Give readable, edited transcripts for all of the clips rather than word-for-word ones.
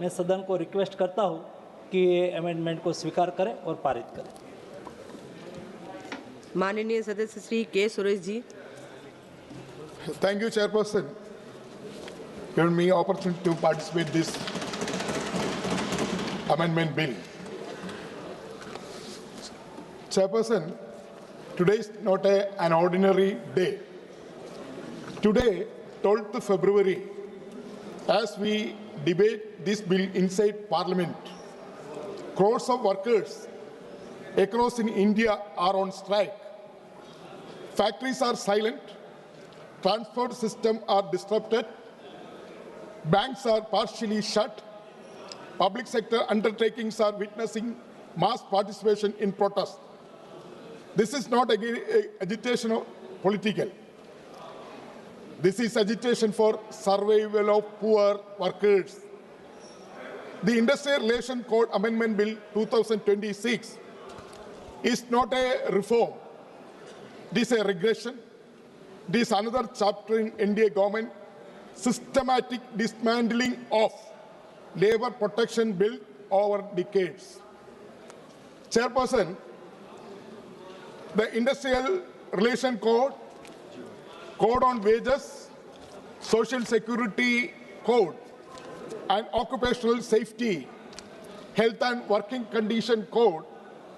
मैं सदन को रिक्वेस्ट करता हूं कि ये अमेंडमेंट को स्वीकार करें और पारित करें। माननीय सदस्य श्री के Suresh ji. Thank you, Chairperson, giving me opportunity to participate this amendment bill. Chairperson, today is not an ordinary day. Today, 12th February, as we debate this bill inside Parliament, crores of workers across in India are on strike. Factories are silent, transport systems are disrupted, banks are partially shut, public sector undertakings are witnessing mass participation in protest. This is not agitation of political. This is agitation for survival of poor workers. The Industrial Relations Code Amendment Bill 2026 is not a reform. It is a regression. It is another chapter in NDA government systematic dismantling of labor protection built over decades. Chairperson, the Industrial Relations Code, Code on Wages, Social Security Code, and Occupational Safety, Health and Working Condition Code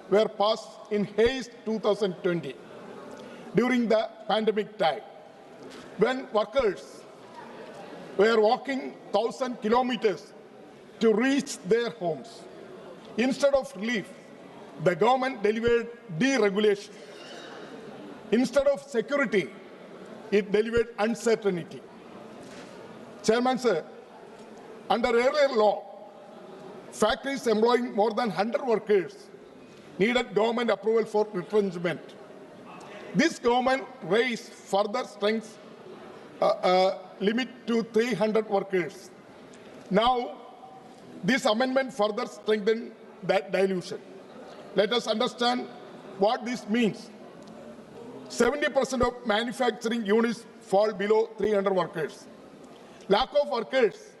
were passed in haste 2020 during the pandemic time, when workers were walking 1,000 kilometers to reach their homes. Instead of relief, the government delivered deregulation. Instead of security, it delivered uncertainty. Chairman, sir, under earlier law, factories employing more than 100 workers needed government approval for retrenchment. This government raised further strength limit to 300 workers. Now, this amendment further strengthened that dilution. Let us understand what this means. 70% of manufacturing units fall below 300 workers. Lack of workers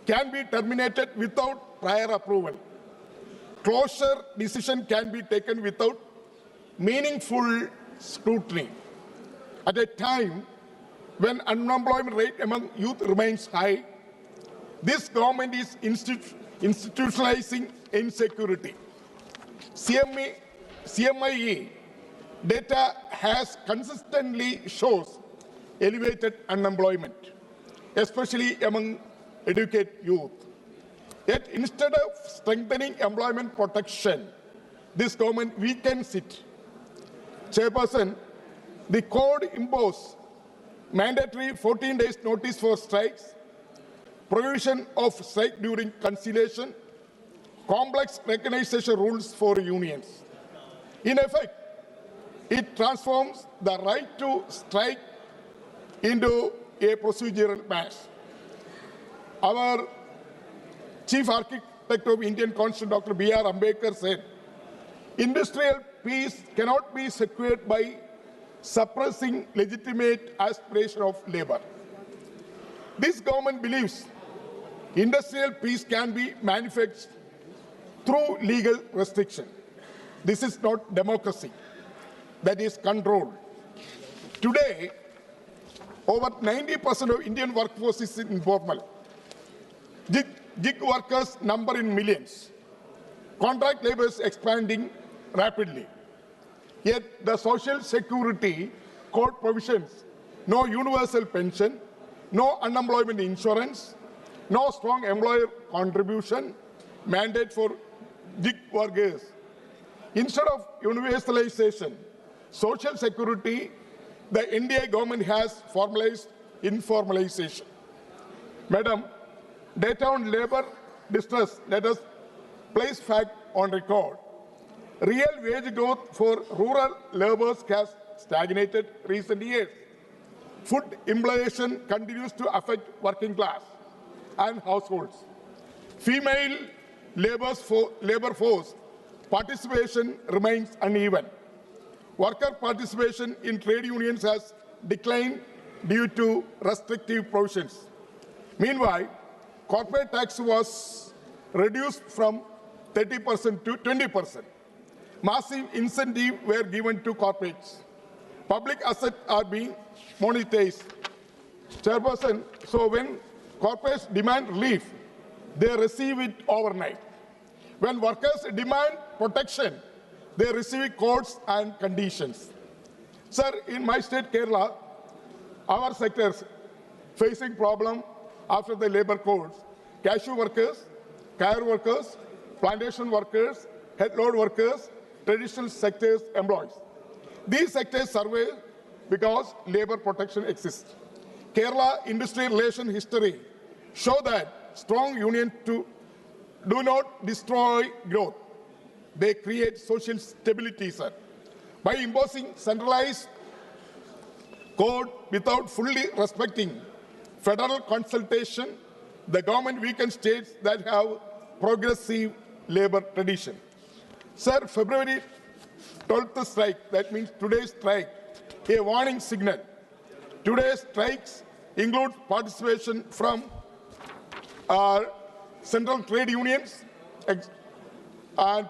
can be terminated without prior approval. Closure decision can be taken without meaningful scrutiny. At a time when unemployment rate among youth remains high, this government is institutionalizing insecurity. CMIE data has consistently shows elevated unemployment, especially among educated youth. Yet instead of strengthening employment protection, this government weakens it. Chairperson, the code imposes mandatory 14 days notice for strikes, provision of strike during conciliation, complex recognition rules for unions. In effect, it transforms the right to strike into a procedural mass. Our chief architect of Indian Constitution, Dr. B.R. Ambedkar, said, industrial peace cannot be secured by suppressing legitimate aspiration of labor. This government believes industrial peace can be manufactured through legal restriction. This is not democracy. That is control. Today, over 90% of Indian workforce is informal. Gig workers number in millions. Contract labor is expanding rapidly. Yet the Social Security Code provisions, no universal pension, no unemployment insurance, no strong employer contribution mandate for gig workers. Instead of universalization, Social Security, the NDA government has formalized informalization. Madam, data on labor distress, let us place fact on record. Real wage growth for rural laborers has stagnated recent years. Food inflation continues to affect working class and households. Female labor force participation remains uneven. Worker participation in trade unions has declined due to restrictive provisions. Meanwhile, corporate tax was reduced from 30% to 20%. Massive incentives were given to corporates. Public assets are being monetized. Chairperson, so when corporates demand relief, they receive it overnight. When workers demand protection, they receive codes and conditions. Sir, in my state, Kerala, our sectors facing problem after the labor codes: cashew workers, care workers, plantation workers, headload workers, traditional sectors employees. These sectors survive because labor protection exists. Kerala industry relation history show that strong unions do not destroy growth. They create social stability, sir. By imposing centralized code without fully respecting federal consultation, the government weakens states that have progressive labor tradition. Sir, February 12th strike, that means today's strike, a warning signal. Today's strikes include participation from central trade unions and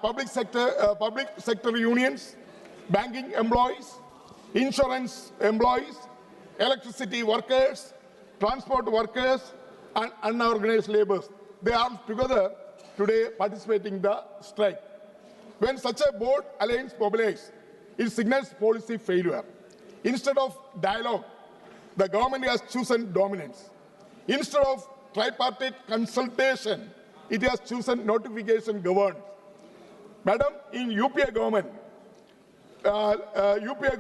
public sector unions, banking employees, insurance employees, electricity workers, transport workers, and unorganized laborers. They are together today participating in the strike. When such a board alliance mobilizes, it signals policy failure. Instead of dialogue, the government has chosen dominance. Instead of tripartite consultation, it has chosen notification governance. Madam, in UPA government, the UPA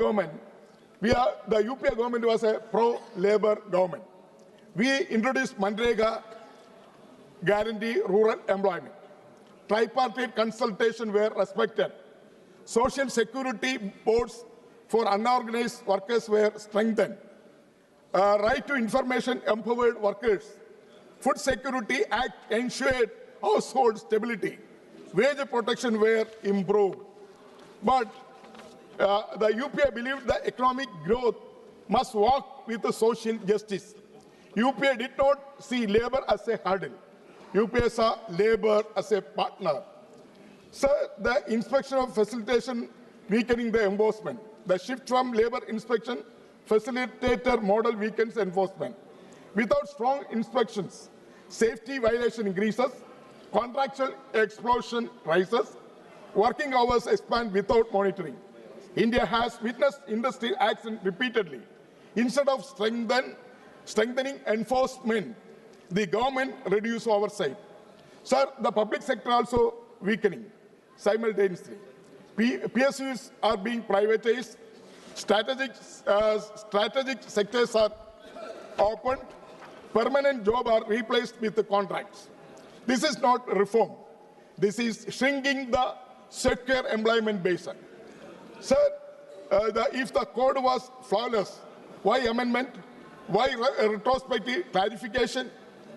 government was a pro-labor government. We introduced Manrega guarantee rural employment. Tripartite consultation were respected. Social security boards for unorganized workers were strengthened. Right to information empowered workers. Food Security Act ensured household stability. Wage protection were improved. But the UPA believed the economic growth must walk with the social justice. UPA did not see labor as a hurdle. UPA saw labor as a partner. Sir, the inspection of facilitation weakening the enforcement. The shift from labor inspection facilitator model weakens enforcement. Without strong inspections, safety violation increases, contractual explosion rises, working hours expand without monitoring. India has witnessed industry action repeatedly. Instead of strengthening enforcement, the government reduces oversight. Sir, the public sector also weakening simultaneously. PSUs are being privatized, strategic sectors are opened, permanent jobs are replaced with the contracts. This is not reform. This is shrinking the secure employment base. Sir, if the code was flawless, why amendment? Why retrospective clarification?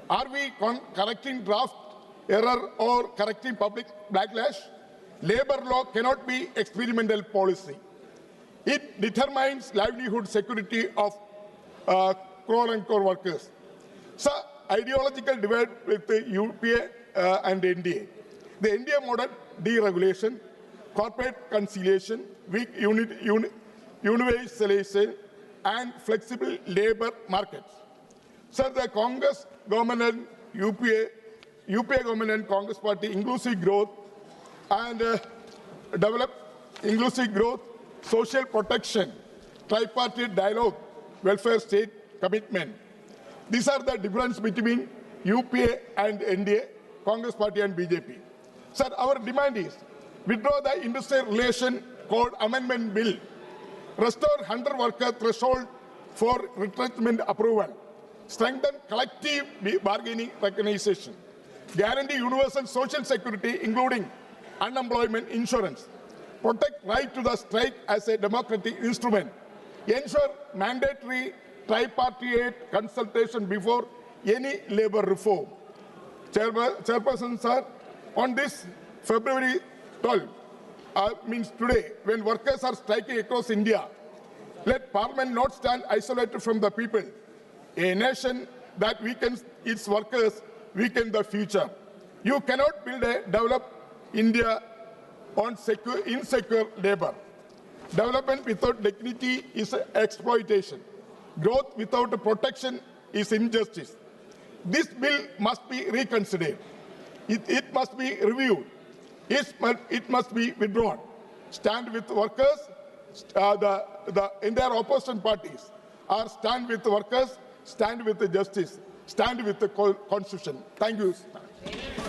Are we correcting draft error or correcting public backlash? Labor law cannot be experimental policy. It determines livelihood security of core and core workers. So, ideological divide with the UPA and NDA. The NDA model, deregulation, corporate conciliation, weak universalization, and flexible labor markets. Sir, the Congress government and UPA government and Congress party inclusive growth and develop inclusive growth, social protection, tripartite dialogue, welfare state commitment. These are the difference between UPA and NDA, Congress party and BJP. Sir, our demand is withdraw the Industrial Relation Code Amendment Bill, restore hunter worker threshold for retrenchment approval, strengthen collective bargaining recognition, guarantee universal social security including unemployment insurance, protect right to the strike as a democratic instrument, ensure mandatory tripartite consultation before any labor reform. Chairperson, sir, on this February 12, means today, when workers are striking across India, let Parliament not stand isolated from the people. A nation that weakens its workers weaken the future. You cannot build a developed India on insecure labor. Development without dignity is exploitation. Growth without protection is injustice. This bill must be reconsidered. It must be reviewed. It must be withdrawn. Stand with workers, the entire opposition parties are stand with workers, stand with the justice, stand with the constitution. Thank you.